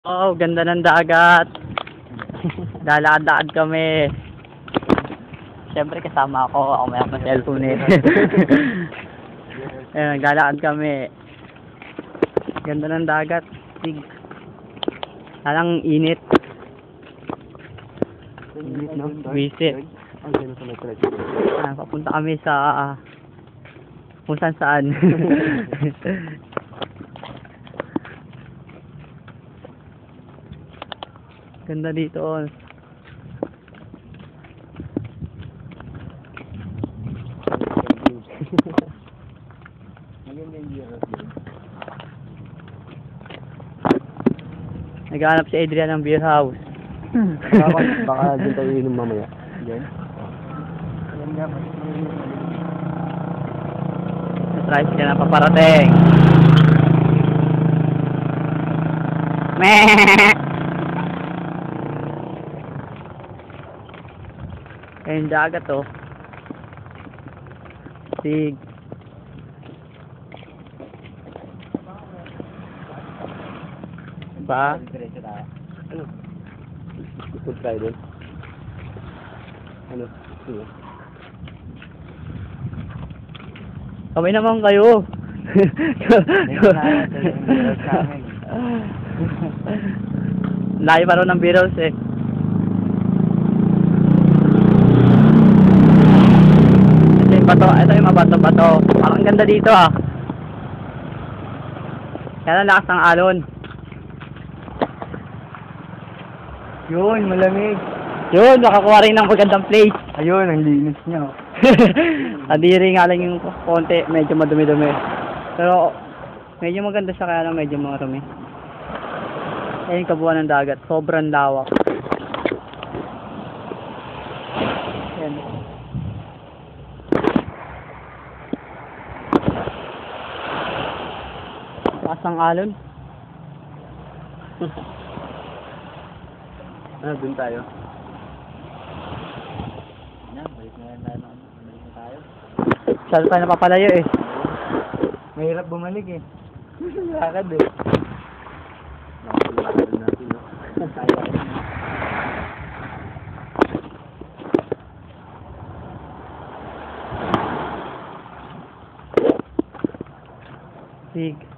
Oh, ganda ng dagat. Lalakad-lakad kami. Siyempre kasama ako. Ako may akong cellphone eh. Ayun, lalakad kami. Ganda ng dagat. Sig. Talang init. Init, no? Visit. Ang ganda sa metro. Papunta kami sa kung saan. Ganda dito. Maganda yung view. Naghahanap si Adrian ng beer house. Baka dun tayo inom mamaya. Yan? Ganda. Tricycle na paparating. Meh! Ayun dagat oh. Sig. Ba? Ano? Food tayo dun? Ano? Sige. Kami naman kayo. Layo pa rin ng Beatles eh. Ito yung bato. Ito yung mabato-bato. Ang ganda dito ah. Kaya lakas ng alon. Yun, malamig. Yun, nakakuha rin ng magandang place. Ayun, ang linis niya. Adiri nga lang yung konti, medyo madumi-dumi. Pero medyo maganda siya kaya lang medyo marumi. Ayun kabuuan ng dagat, sobrang lawak. Ayan. Taas ng alon. Ah, dun tayo. Balik na tayo. Saan tayo napapalayo eh. Mahirap bumalik eh. Lakad eh. Lakad natin, no? Sig.